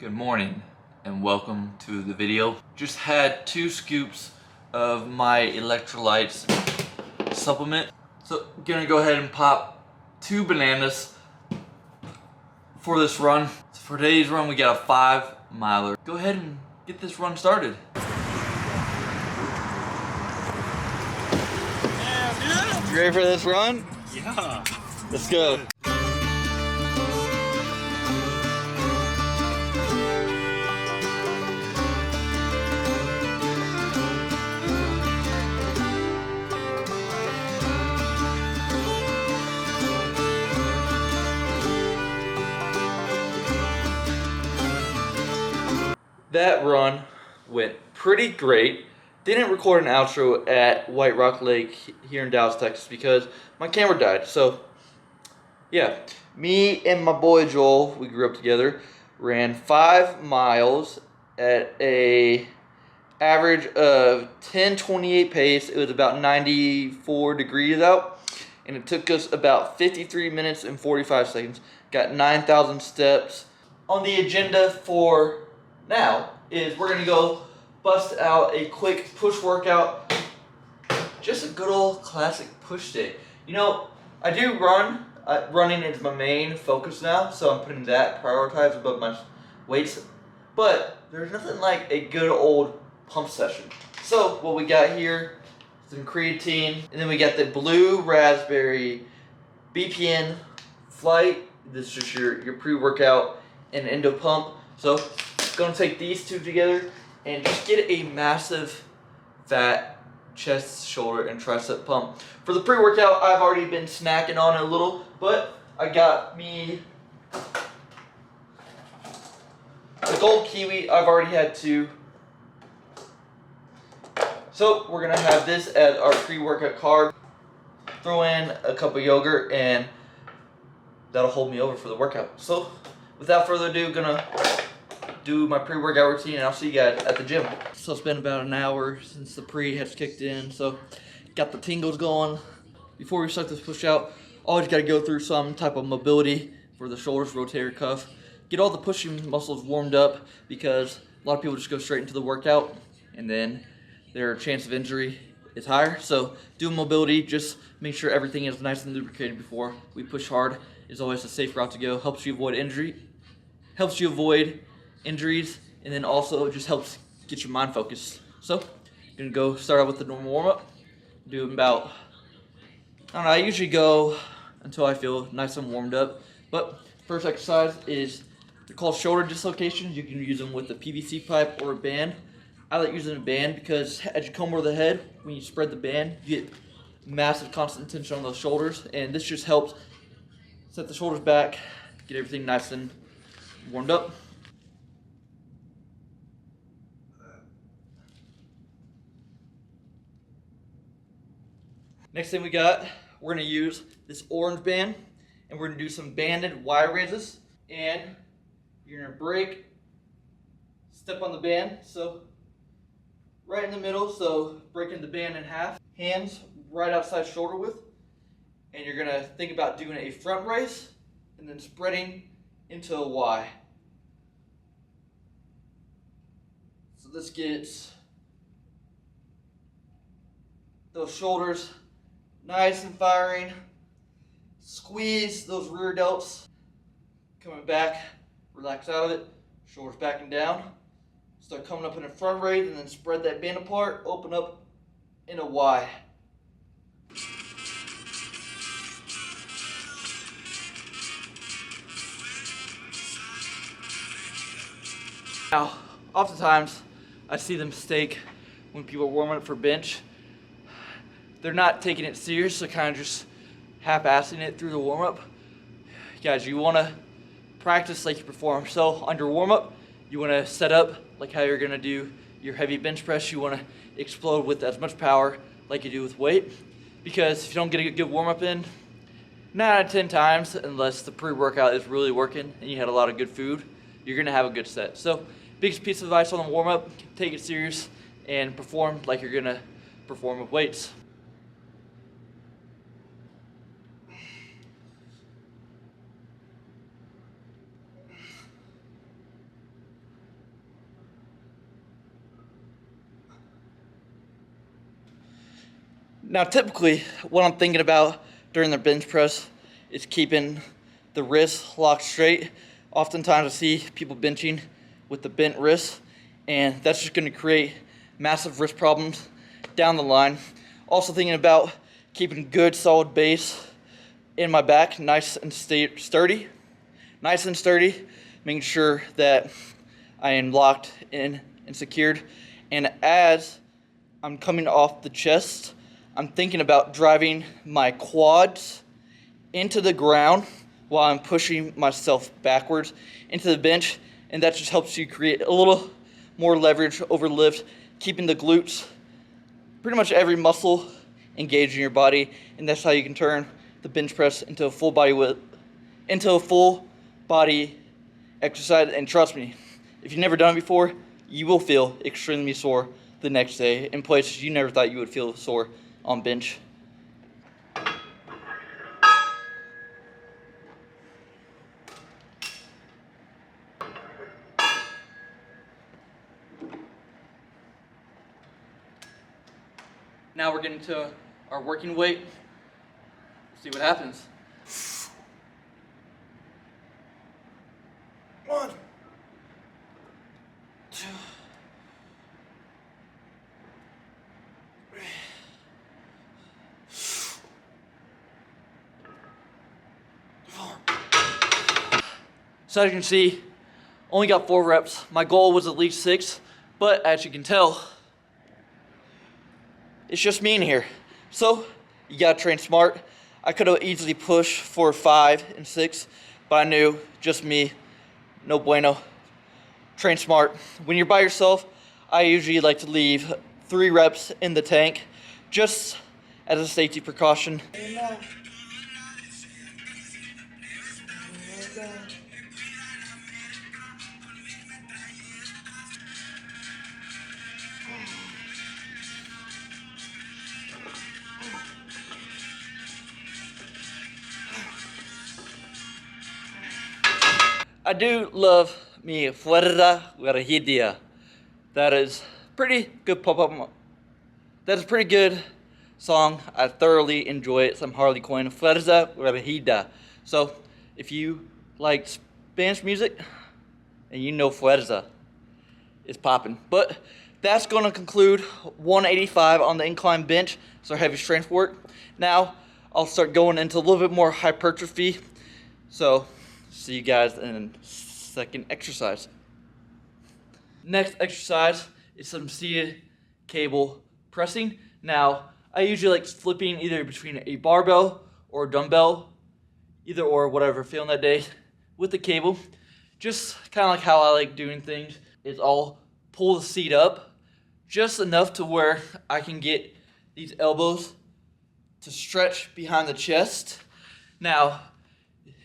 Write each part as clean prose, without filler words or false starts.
Good morning and welcome to the video. Just had 2 scoops of my electrolytes supplement. So gonna go ahead and pop 2 bananas for this run. So for today's run we got a 5 miler. Go ahead and get this run started. Yeah, dude. You ready for this run? Yeah. Let's go. That run went pretty great. Didn't record an outro at White Rock Lake here in Dallas, Texas because my camera died. So yeah, me and my boy Joel, we grew up together, ran 5 miles at a average of 10:28 pace. It was about 94 degrees out, and it took us about 53 minutes and 45 seconds. Got 9,000 steps. On the agenda for now is we're gonna go bust out a quick push workout. Just a good old classic push day. You know, I do run. Running is my main focus now, so I'm putting that prioritized above my weights. But there's nothing like a good old pump session. So what we got here, some creatine, and then we got the blue raspberry BPN Flight. This is just your pre-workout and endo pump. So gonna take these 2 together and just get a massive fat chest, shoulder, and tricep pump. For the pre-workout, I've already been snacking on it a little, but I got me the gold kiwi. I've already had 2. So we're gonna have this as our pre-workout carb. Throw in a cup of yogurt and that'll hold me over for the workout. So without further ado, gonna do my pre-workout routine and I'll see you guys at the gym. So it's been about an hour since the pre has kicked in, so got the tingles going. Before we start this push out, always gotta go through some type of mobility for the shoulders, rotator cuff. Get all the pushing muscles warmed up because a lot of people just go straight into the workout and then their chance of injury is higher. So doing mobility, just make sure everything is nice and lubricated before we push hard is always a safe route to go. Helps you avoid injuries, and then also just helps get your mind focused. So, gonna go start out with the normal warm-up. Do about, I don't know, I usually go until I feel nice and warmed up. But first exercise is, they're called shoulder dislocations. You can use them with a PVC pipe or a band. I like using a band because as you come over the head, when you spread the band, you get massive constant tension on those shoulders, and this just helps set the shoulders back, get everything nice and warmed up. Next thing we got, we're gonna use this orange band and we're gonna do some banded Y raises. And you're gonna break, step on the band, so right in the middle, so breaking the band in half. Hands right outside shoulder width. And you're gonna think about doing a front raise and then spreading into a Y. So this gets those shoulders nice and firing. Squeeze those rear delts. Coming back, relax out of it. Shoulders backing down. Start coming up in a front raise and then spread that band apart. Open up in a Y. Now, oftentimes I see the mistake when people warm up for bench. They're not taking it serious, so kind of just half-assing it through the warm-up. Guys, you want to practice like you perform. So under warm-up, you want to set up like how you're going to do your heavy bench press. You want to explode with as much power like you do with weight. Because if you don't get a good warm-up in, 9 out of 10 times, unless the pre-workout is really working and you had a lot of good food, you're going to have a good set. So biggest piece of advice on the warm-up, take it serious and perform like you're going to perform with weights. Now, typically, what I'm thinking about during the bench press is keeping the wrist locked straight. Oftentimes, I see people benching with the bent wrist, and that's just going to create massive wrist problems down the line. Also thinking about keeping good solid base in my back, nice and sturdy, making sure that I am locked in and secured. And as I'm coming off the chest, I'm thinking about driving my quads into the ground while I'm pushing myself backwards into the bench, and that just helps you create a little more leverage over lift, keeping the glutes, pretty much every muscle engaged in your body, and that's how you can turn the bench press into a full body exercise. And trust me, if you've never done it before, you will feel extremely sore the next day in places you never thought you would feel sore on bench. Now we're getting to our working weight. Let's see what happens. 1, 2, 3, 4. So as you can see, only got 4 reps. My goal was at least 6, but as you can tell, it's just me in here. So you gotta train smart. I could have easily pushed for 5 and 6, but I knew just me, no bueno. Train smart. When you're by yourself, I usually like to leave 3 reps in the tank, just as a safety precaution. I do love me Fuerza Verhidia. That is pretty good pop-up. That is a pretty good song. I thoroughly enjoy it. Some Harley Quinn. Fuerza Verhidia. So if you like Spanish music and you know Fuerza, it's popping. But that's going to conclude 185 on the incline bench. So heavy strength work. Now I'll start going into a little bit more hypertrophy. So see you guys in second exercise. Next exercise is some seated cable pressing. Now, I usually like flipping either between a barbell or a dumbbell, either or, whatever, feeling that day, with the cable. Just kind of like how I like doing things is I'll pull the seat up just enough to where I can get these elbows to stretch behind the chest. Now,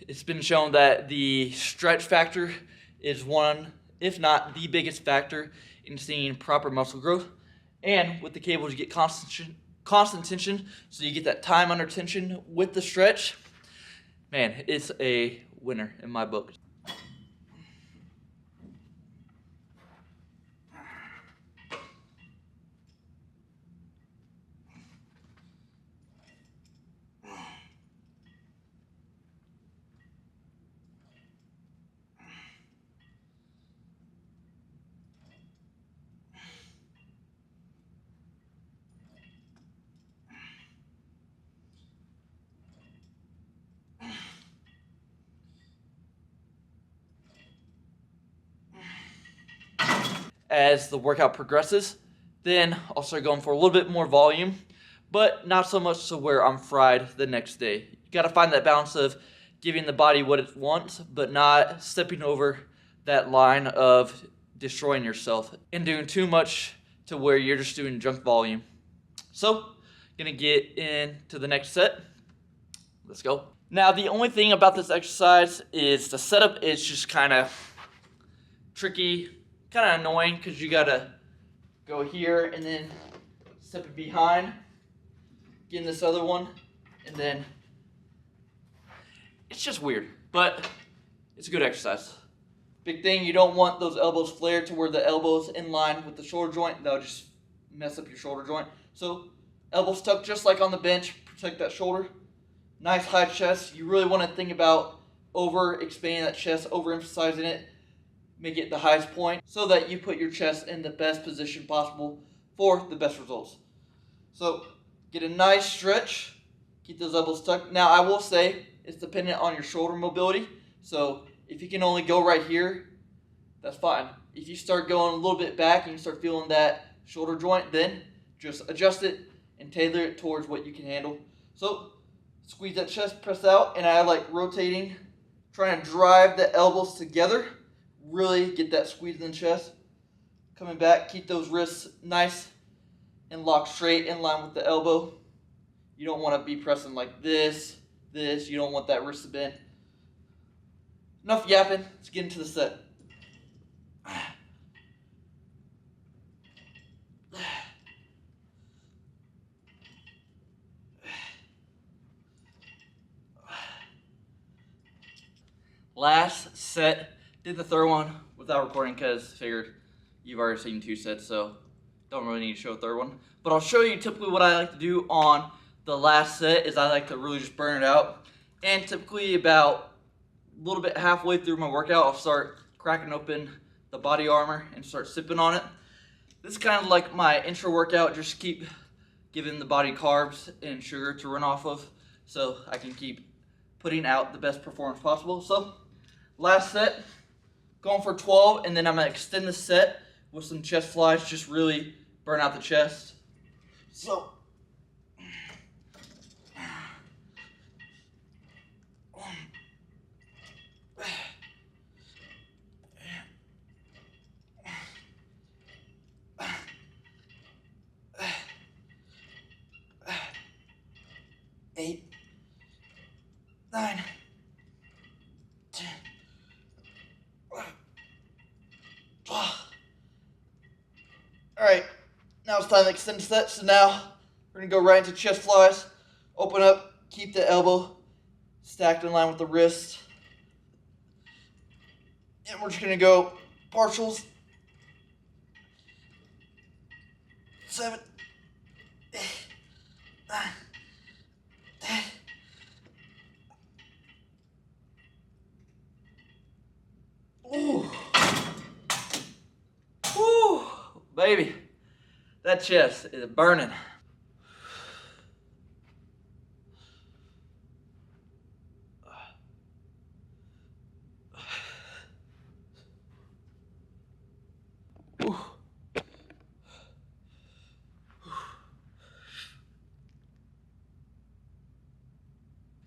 it's been shown that the stretch factor is one, if not the biggest factor in seeing proper muscle growth. And with the cables, you get constant tension, so you get that time under tension with the stretch. Man, it's a winner in my book. As the workout progresses, then I'll start going for a little bit more volume, but not so much to where I'm fried the next day. You gotta find that balance of giving the body what it wants, but not stepping over that line of destroying yourself and doing too much to where you're just doing junk volume. So, gonna get into the next set. Let's go. Now, the only thing about this exercise is the setup is just kind of tricky, kind of annoying, because you gotta go here and then step it behind, get in this other one, and then it's just weird, but it's a good exercise. Big thing, you don't want those elbows flared to where the elbow's in line with the shoulder joint. That'll just mess up your shoulder joint. So Elbows tucked just like on the bench, protect that shoulder. Nice high chest. You really want to think about over expanding that chest, overemphasizing it, make it the highest point so that you put your chest in the best position possible for the best results. So get a nice stretch, keep those elbows tucked. Now I will say it's dependent on your shoulder mobility. So if you can only go right here, that's fine. If you start going a little bit back and you start feeling that shoulder joint, then just adjust it and tailor it towards what you can handle. So squeeze that chest, press out, and I like rotating, trying to drive the elbows together. Really get that squeeze in the chest. Coming back, keep those wrists nice and locked straight in line with the elbow. You don't want to be pressing like this. You don't want that wrist to bend. Enough yapping. Let's get into the set. Last set. Did the third one without recording because figured you've already seen 2 sets, so don't really need to show a third one. But I'll show you typically what I like to do on the last set is I like to really just burn it out. And typically about a little bit halfway through my workout, I'll start cracking open the body armor and start sipping on it. This is kind of like my intro workout, just keep giving the body carbs and sugar to run off of so I can keep putting out the best performance possible. So last set, going for 12, and then I'm gonna extend the set with some chest flies, just really burn out the chest. So, eight, 9, 10, 12. Alright, now it's time to extend the set. So now we're going to go right into chest flies. Open up, keep the elbow stacked in line with the wrist. And we're just going to go partials. 7, 8, 9, 10. Ooh. Woo, baby, that chest is burning.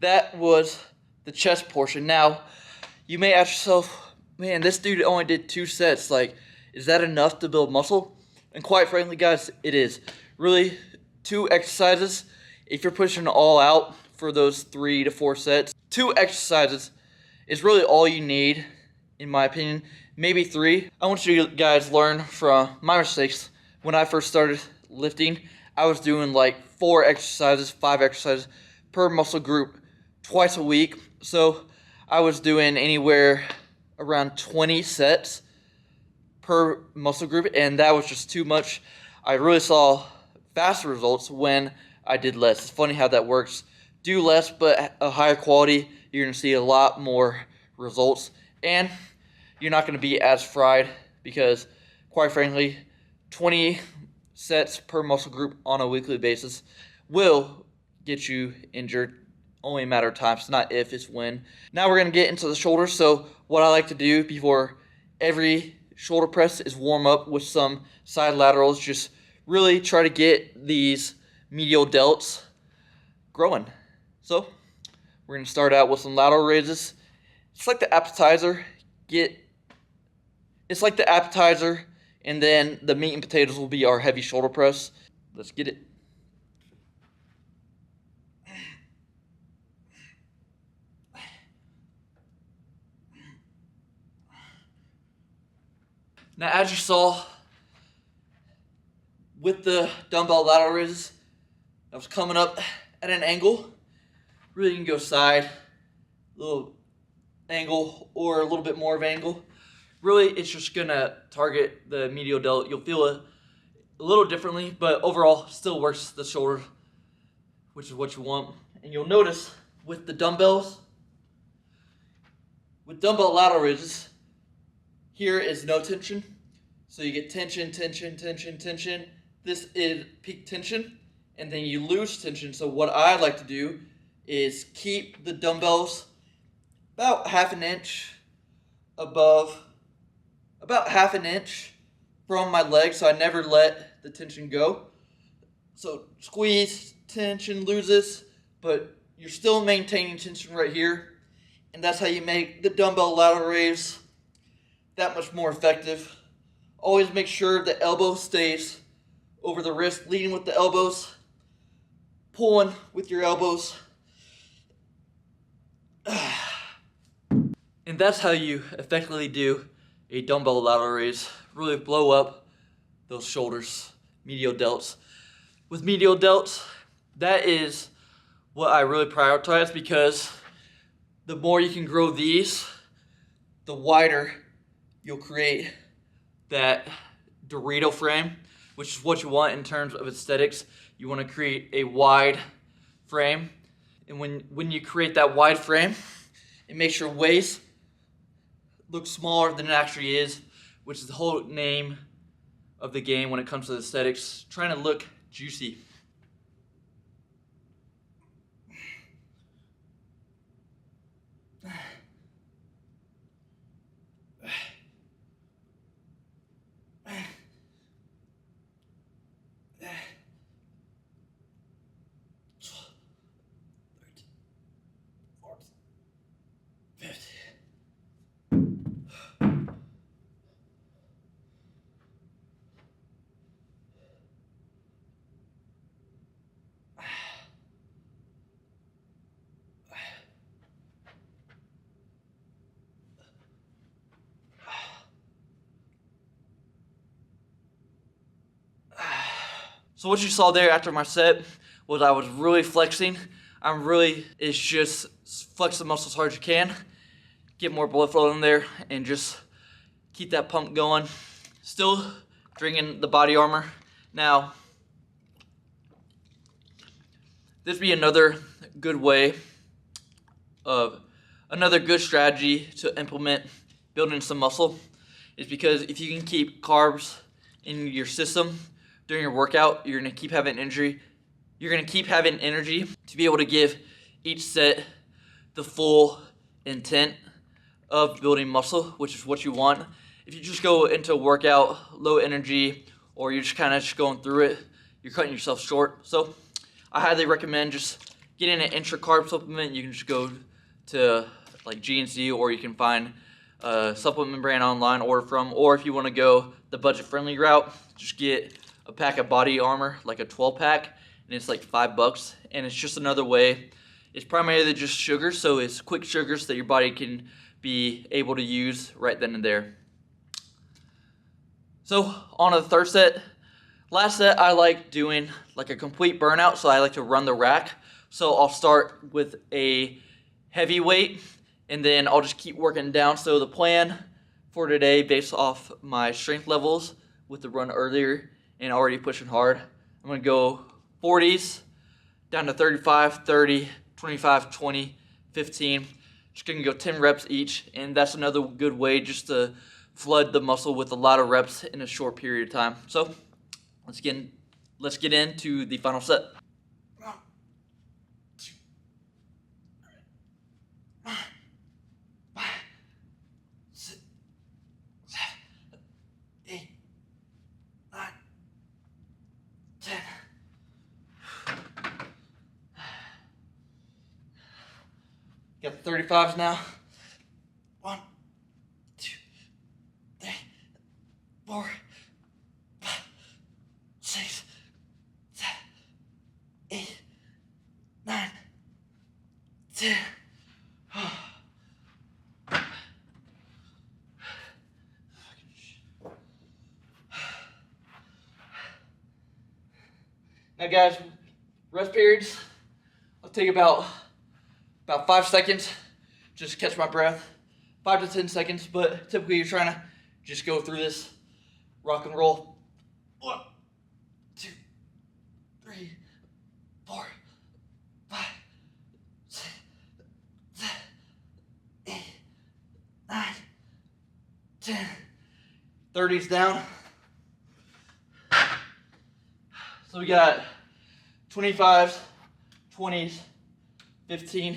That was the chest portion. Now, you may ask yourself, man, this dude only did 2 sets. Like, is that enough to build muscle? And quite frankly, guys, it is. Really, 2 exercises. If you're pushing all out for those 3 to 4 sets, 2 exercises is really all you need, in my opinion. Maybe 3. I want you guys to learn from my mistakes. When I first started lifting, I was doing like 4 exercises, 5 exercises per muscle group twice a week. So I was doing anywhere around 20 sets per muscle group, and that was just too much. I really saw faster results when I did less. It's funny how that works. Do less, but a higher quality, you're going to see a lot more results, and you're not going to be as fried because, quite frankly, 20 sets per muscle group on a weekly basis will get you injured. Only a matter of time. It's not if, it's when. Now we're going to get into the shoulders. So what I like to do before every shoulder press is warm up with some side laterals. Just really try to get these medial delts growing. So we're going to start out with some lateral raises. It's like the appetizer. It's like the appetizer, and then the meat and potatoes will be our heavy shoulder press. Let's get it. Now, as you saw with the dumbbell lateral raises, I was coming up at an angle. Really, you can go side, little angle, or a little bit more of angle. Really, it's just gonna target the medial delt. You'll feel a little differently, but overall still works the shoulder, which is what you want. And you'll notice with the dumbbells, with dumbbell lateral raises, here is no tension. So you get tension, tension, tension, tension. This is peak tension, and then you lose tension. So what I like to do is keep the dumbbells about half an inch from my leg, so I never let the tension go. So squeeze, tension loses, but you're still maintaining tension right here, and that's how you make the dumbbell lateral raise that much more effective. Always make sure the elbow stays over the wrist, leading with the elbows, pulling with your elbows. And that's how you effectively do a dumbbell lateral raise. Really blow up those shoulders, medial delts. With medial delts, that is what I really prioritize, because the more you can grow these, the wider you'll create that Dorito frame, which is what you want in terms of aesthetics. You want to create a wide frame, and when you create that wide frame, it makes your waist look smaller than it actually is, which is the whole name of the game when it comes to aesthetics, trying to look juicy. So what you saw there after my set was I was really flexing. It's just flex the muscles as hard as you can, get more blood flow in there, and just keep that pump going. Still drinking the body armor. Now, this would be another good strategy to implement building some muscle, is because if you can keep carbs in your system during your workout, you're gonna keep having energy. You're gonna keep having energy to be able to give each set the full intent of building muscle, which is what you want. If you just go into a workout low energy, or you're just kind of going through it, you're cutting yourself short. So I highly recommend just getting an intra-carb supplement. You can just go to like GNC, or you can find a supplement brand online, order from, or if you want to go the budget-friendly route, just get a pack of body armor, like a 12-pack, and it's like $5, and it's just another way. It's primarily just sugar, so it's quick sugars that your body can be able to use right then and there. So on to the third set. Last set, I like doing like a complete burnout, so I like to run the rack. So I'll start with a heavy weight, and then I'll just keep working down. So the plan for today, based off my strength levels with the run earlier and already pushing hard, I'm gonna go 40s down to 35, 30, 25, 20, 15. Just gonna go 10 reps each, and that's another good way just to flood the muscle with a lot of reps in a short period of time. So let's get into the final set. 10. Got the 35s now. 1, 2, 3, 4, 5, 6, 7, 8, 9, 10. Now guys, rest periods, I'll take about 5 seconds, just catch my breath, 5 to 10 seconds, but typically you're trying to just go through this rock and roll. 1, 10. 30's down. So we got 25s, 20s, 15.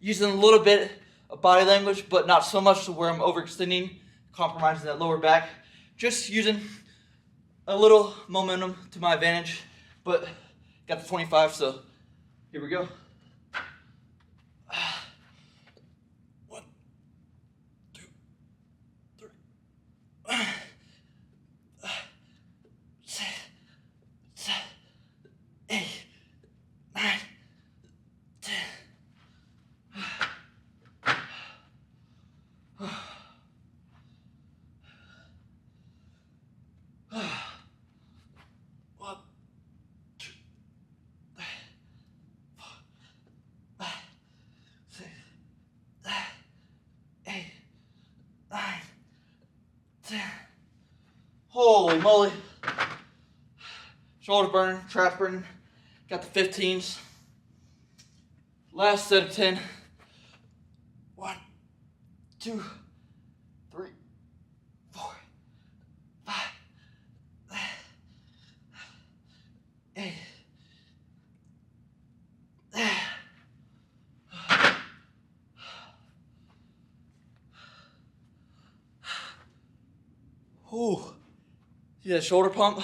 Using a little bit of body language, but not so much to where I'm overextending, compromising that lower back. Just using a little momentum to my advantage, but got the 25, so here we go. 1, 2, 3, 6, 7, 8, 9, 10. Holy moly. Shoulder burning, trap burning. Got the 15s. Last set of 10. 1, 2, 3, 4, 5, 8. Ooh. See that shoulder pump?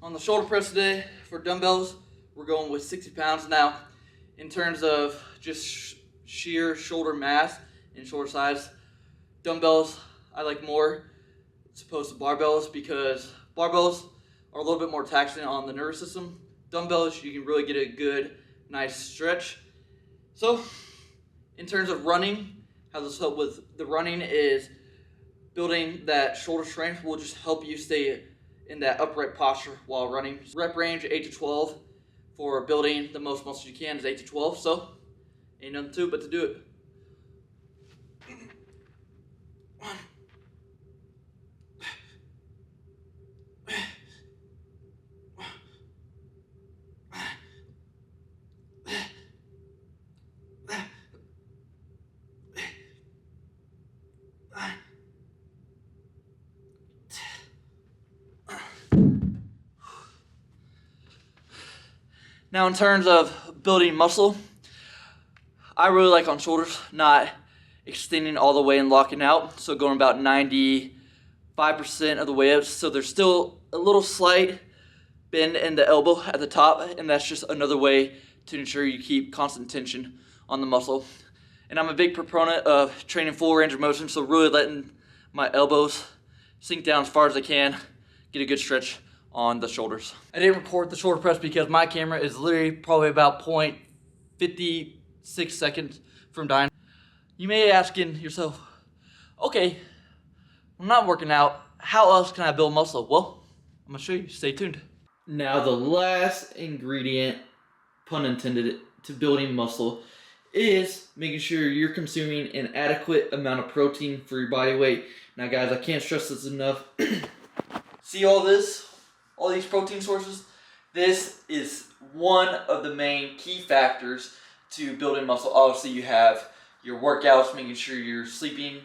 On the shoulder press today for dumbbells, we're going with 60 pounds. Now, in terms of just sheer shoulder mass and shoulder size, dumbbells I like more as opposed to barbells because barbells are a little bit more taxing on the nervous system. Dumbbells, you can really get a good, nice stretch. So, in terms of running, how this help with the running is building that shoulder strength will just help you stay in that upright posture while running. Rep range 8 to 12 for building the most muscle you can is 8 to 12. So ain't nothing to it but to do it. 1. Now in terms of building muscle, I really like on shoulders, not extending all the way and locking out. So going about 95% of the way up. So there's still a little slight bend in the elbow at the top, and that's just another way to ensure you keep constant tension on the muscle. And I'm a big proponent of training full range of motion, so really letting my elbows sink down as far as I can, get a good stretch on the shoulders. I didn't record the shoulder press because my camera is literally probably about 0.56 seconds from dying. You may be asking yourself, okay, I'm not working out, how else can I build muscle? Well, I'm gonna show you, stay tuned. Now the last ingredient, pun intended, to building muscle is making sure you're consuming an adequate amount of protein for your body weight. Now guys, I can't stress this enough. See all this? All these protein sources? This is one of the main key factors to building muscle. Obviously you have your workouts, making sure you're sleeping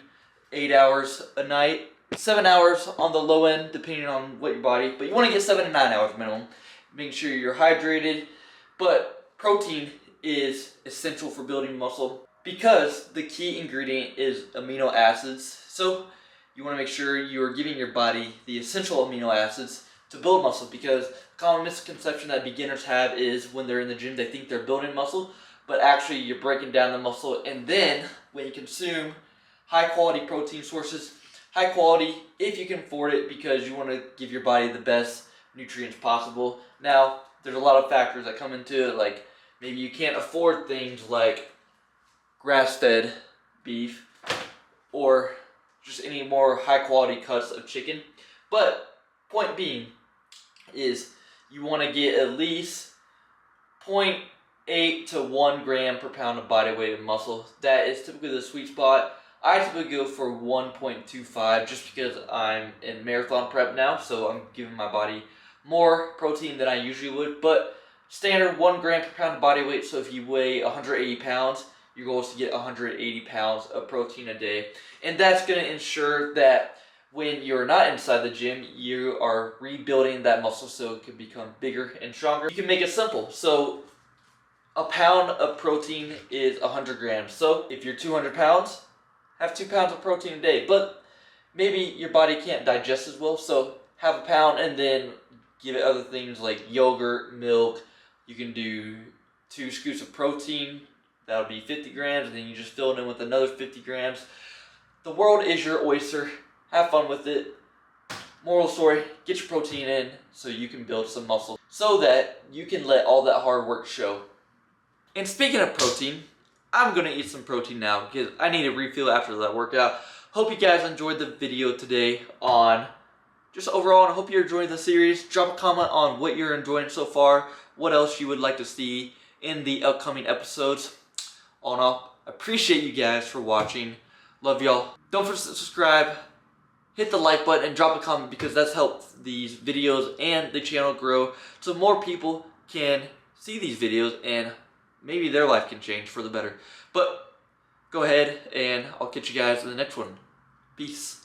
8 hours a night, 7 hours on the low end depending on what your body, but you want to get 7 to 9 hours minimum. Making sure you're hydrated, but protein is essential for building muscle because the key ingredient is amino acids. So you want to make sure you're giving your body the essential amino acids to build muscle, because a common misconception that beginners have is when they're in the gym they think they're building muscle, but actually you're breaking down the muscle. And then when you consume high quality protein sources, high quality if you can afford it, because you want to give your body the best nutrients possible. Now there's a lot of factors that come into it, like maybe you can't afford things like grass-fed beef or just any more high quality cuts of chicken, but point being is you want to get at least 0.8 to 1 gram per pound of body weight of muscle. That is typically the sweet spot. I typically go for 1.25 just because I'm in marathon prep now, so I'm giving my body more protein than I usually would, but standard 1 gram per pound of body weight. So if you weigh 180 pounds, Your goal is to get 180 pounds of protein a day. And that's going to ensure that when you're not inside the gym, you are rebuilding that muscle so it can become bigger and stronger. You can make it simple. So a pound of protein is 100 grams. So if you're 200 pounds, have 2 pounds of protein a day. But maybe your body can't digest as well, so have a pound and then give it other things like yogurt, milk. You can do 2 scoops of protein. That'll be 50 grams, and then you just fill it in with another 50 grams. The world is your oyster. Have fun with it. Moral story, get your protein in so you can build some muscle so that you can let all that hard work show. And speaking of protein, I'm going to eat some protein now because I need a refill after that workout. Hope you guys enjoyed the video today on just overall, and I hope you're enjoying the series. Drop a comment on what you're enjoying so far, what else you would like to see in the upcoming episodes. All in all, I appreciate you guys for watching. Love y'all. Don't forget to subscribe, hit the like button, and drop a comment because that's helped these videos and the channel grow so more people can see these videos and maybe their life can change for the better. But go ahead and I'll catch you guys in the next one. Peace.